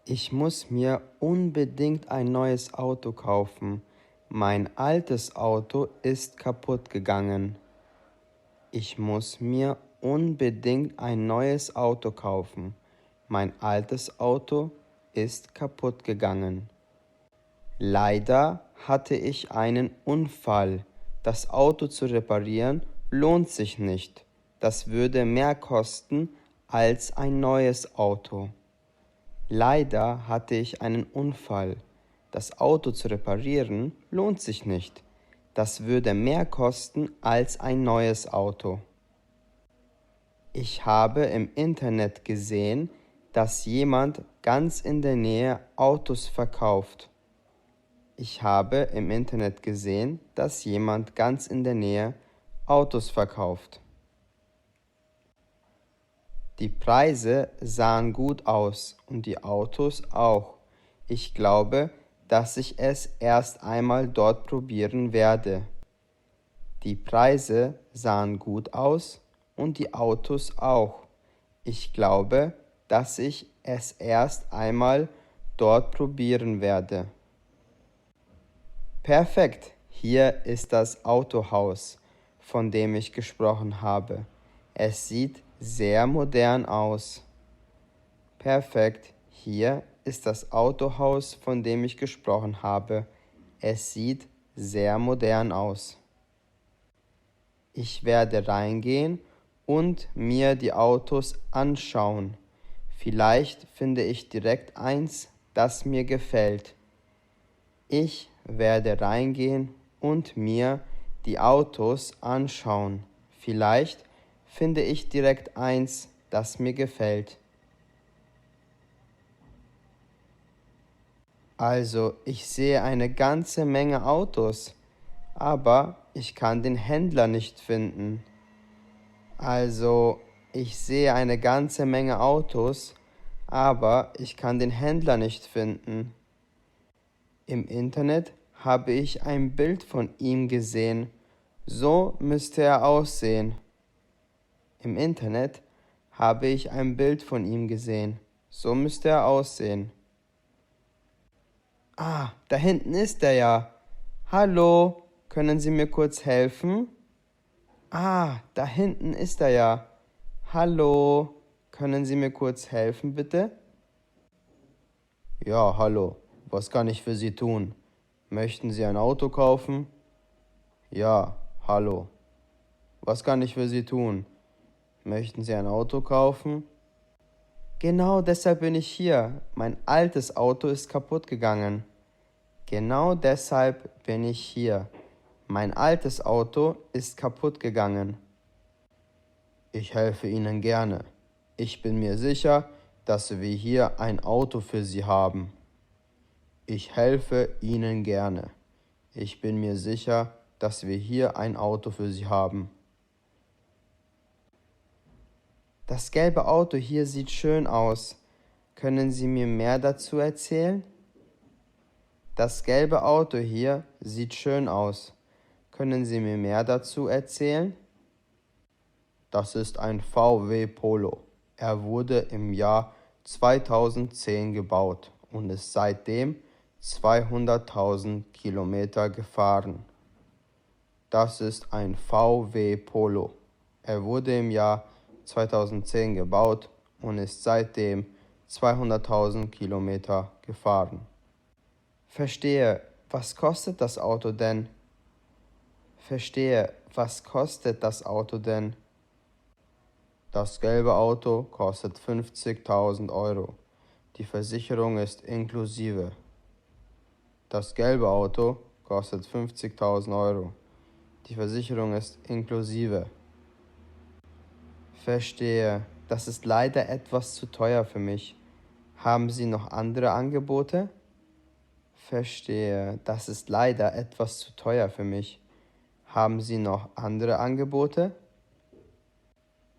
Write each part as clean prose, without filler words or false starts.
Ich muss mir unbedingt ein neues Auto kaufen. Mein altes Auto ist kaputt gegangen. Ich muss mir unbedingt ein neues Auto kaufen. Mein altes Auto ist kaputt gegangen. Leider hatte ich einen Unfall. Das Auto zu reparieren lohnt sich nicht. Das würde mehr kosten als ein neues Auto. Leider hatte ich einen Unfall. Das Auto zu reparieren lohnt sich nicht. Das würde mehr kosten als ein neues Auto. Ich habe im Internet gesehen, dass jemand ganz in der Nähe Autos verkauft. Ich habe im Internet gesehen, dass jemand ganz in der Nähe Autos verkauft. Die Preise sahen gut aus und die Autos auch. Ich glaube, dass ich es erst einmal dort probieren werde. Die Preise sahen gut aus und die Autos auch. Ich glaube, dass ich es erst einmal dort probieren werde. Perfekt, hier ist das Autohaus, von dem ich gesprochen habe. Es sieht sehr modern aus. Perfekt, hier ist das Autohaus, von dem ich gesprochen habe. Es sieht sehr modern aus. Ich werde reingehen und mir die Autos anschauen. Vielleicht finde ich direkt eins, das mir gefällt. Ich werde reingehen und mir die Autos anschauen. Vielleicht finde ich direkt eins, das mir gefällt. Also, ich sehe eine ganze Menge Autos, aber ich kann den Händler nicht finden. Also, ich sehe eine ganze Menge Autos, aber ich kann den Händler nicht finden. Im Internet habe ich ein Bild von ihm gesehen. So müsste er aussehen. Im Internet habe ich ein Bild von ihm gesehen. So müsste er aussehen. Ah, da hinten ist er ja. Hallo, können Sie mir kurz helfen? Ah, da hinten ist er ja. Hallo, können Sie mir kurz helfen, bitte? Ja, hallo, was kann ich für Sie tun? Möchten Sie ein Auto kaufen? Ja, hallo. Was kann ich für Sie tun? Möchten Sie ein Auto kaufen? Genau deshalb bin ich hier. Mein altes Auto ist kaputt gegangen. Genau deshalb bin ich hier. Mein altes Auto ist kaputt gegangen. Ich helfe Ihnen gerne. Ich bin mir sicher, dass wir hier ein Auto für Sie haben. Ich helfe Ihnen gerne. Ich bin mir sicher, dass wir hier ein Auto für Sie haben. Das gelbe Auto hier sieht schön aus. Können Sie mir mehr dazu erzählen? Das gelbe Auto hier sieht schön aus. Können Sie mir mehr dazu erzählen? Das ist ein VW Polo. Er wurde im Jahr 2010 gebaut und ist seitdem 200.000 Kilometer gefahren. Das ist ein VW Polo. Er wurde im Jahr 2010 gebaut und ist seitdem 200.000 Kilometer gefahren. Verstehe, was kostet das Auto denn? Verstehe, was kostet das Auto denn? Das gelbe Auto kostet 50.000 Euro. Die Versicherung ist inklusive. Das gelbe Auto kostet 50.000 Euro. Die Versicherung ist inklusive. Verstehe, das ist leider etwas zu teuer für mich. Haben Sie noch andere Angebote? Verstehe, das ist leider etwas zu teuer für mich. Haben Sie noch andere Angebote?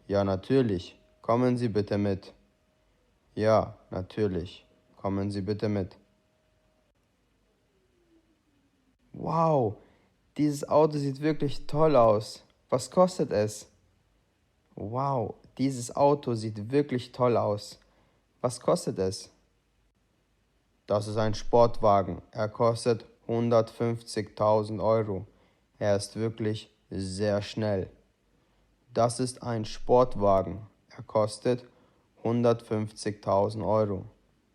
Ja, natürlich. Kommen Sie bitte mit. Ja, natürlich. Kommen Sie bitte mit. Wow, dieses Auto sieht wirklich toll aus. Was kostet es? Wow, dieses Auto sieht wirklich toll aus. Was kostet es? Das ist ein Sportwagen. Er kostet 150.000 Euro. Er ist wirklich sehr schnell. Das ist ein Sportwagen. Er kostet 150.000 Euro.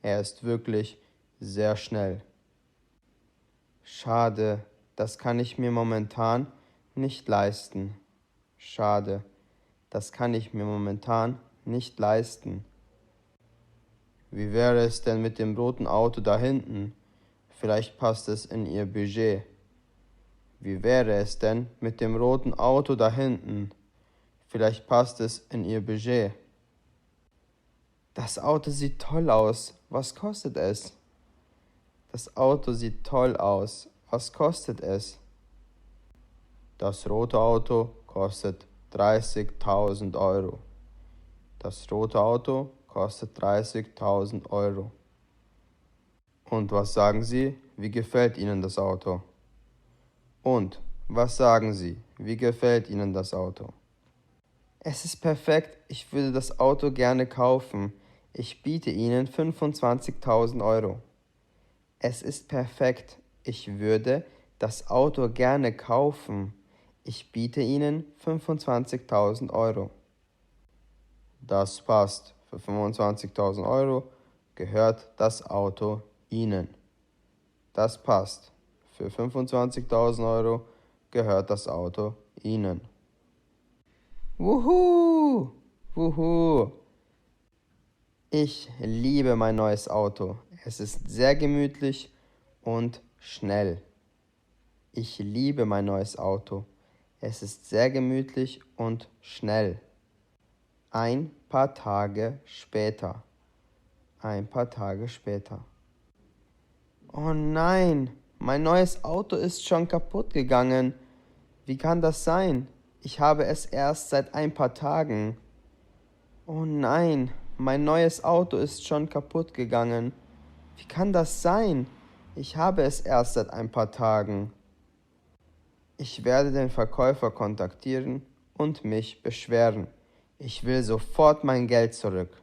Er ist wirklich sehr schnell. Schade, das kann ich mir momentan nicht leisten. Schade, das kann ich mir momentan nicht leisten. Wie wäre es denn mit dem roten Auto da hinten? Vielleicht passt es in Ihr Budget. Wie wäre es denn mit dem roten Auto da hinten? Vielleicht passt es in Ihr Budget. Das Auto sieht toll aus. Was kostet es? Das Auto sieht toll aus. Was kostet es? Das rote Auto kostet 30.000 Euro. Das rote Auto kostet 30.000 Euro. Und was sagen Sie? Wie gefällt Ihnen das Auto? Und was sagen Sie? Wie gefällt Ihnen das Auto? Es ist perfekt. Ich würde das Auto gerne kaufen. Ich biete Ihnen 25.000 Euro. Es ist perfekt. Ich würde das Auto gerne kaufen. Ich biete Ihnen 25.000 Euro. Das passt. Für 25.000 Euro gehört das Auto Ihnen. Das passt. Für 25.000 Euro gehört das Auto Ihnen. Wuhu! Wuhu! Ich liebe mein neues Auto. Es ist sehr gemütlich und schnell. Ich liebe mein neues Auto. Es ist sehr gemütlich und schnell. Ein paar Tage später. Ein paar Tage später. Oh nein, mein neues Auto ist schon kaputt gegangen. Wie kann das sein? Ich habe es erst seit ein paar Tagen. Oh nein, mein neues Auto ist schon kaputt gegangen. Wie kann das sein? Ich habe es erst seit ein paar Tagen. Ich werde den Verkäufer kontaktieren und mich beschweren. Ich will sofort mein Geld zurück.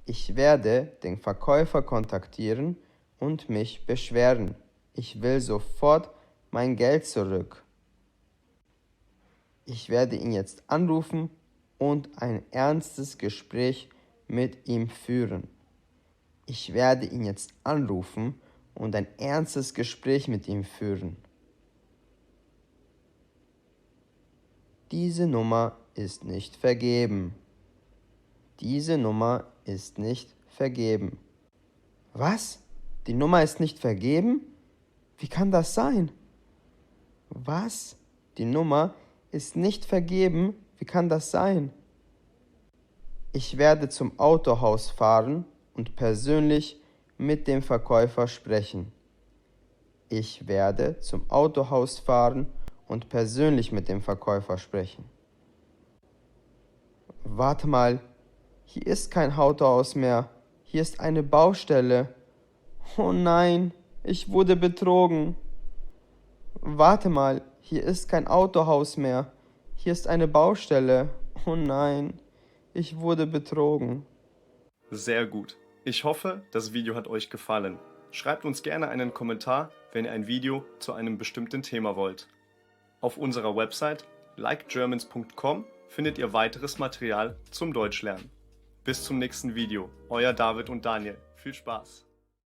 Ich werde den Verkäufer kontaktieren und mich beschweren. Ich will sofort mein Geld zurück. Ich werde ihn jetzt anrufen und ein ernstes Gespräch mit ihm führen. Ich werde ihn jetzt anrufen und ein ernstes Gespräch mit ihm führen. Diese Nummer ist nicht vergeben. Diese Nummer ist nicht vergeben. Was? Die Nummer ist nicht vergeben? Wie kann das sein? Was? Die Nummer ist nicht vergeben? Wie kann das sein? Ich werde zum Autohaus fahren und persönlich mit dem Verkäufer sprechen. Ich werde zum Autohaus fahren und persönlich mit dem Verkäufer sprechen. Warte mal, hier ist kein Autohaus mehr. Hier ist eine Baustelle. Oh nein, ich wurde betrogen. Warte mal, hier ist kein Autohaus mehr. Hier ist eine Baustelle. Oh nein, ich wurde betrogen. Sehr gut. Ich hoffe, das Video hat euch gefallen. Schreibt uns gerne einen Kommentar, wenn ihr ein Video zu einem bestimmten Thema wollt. Auf unserer Website likegermans.com findet ihr weiteres Material zum Deutschlernen. Bis zum nächsten Video. Euer David und Daniel. Viel Spaß!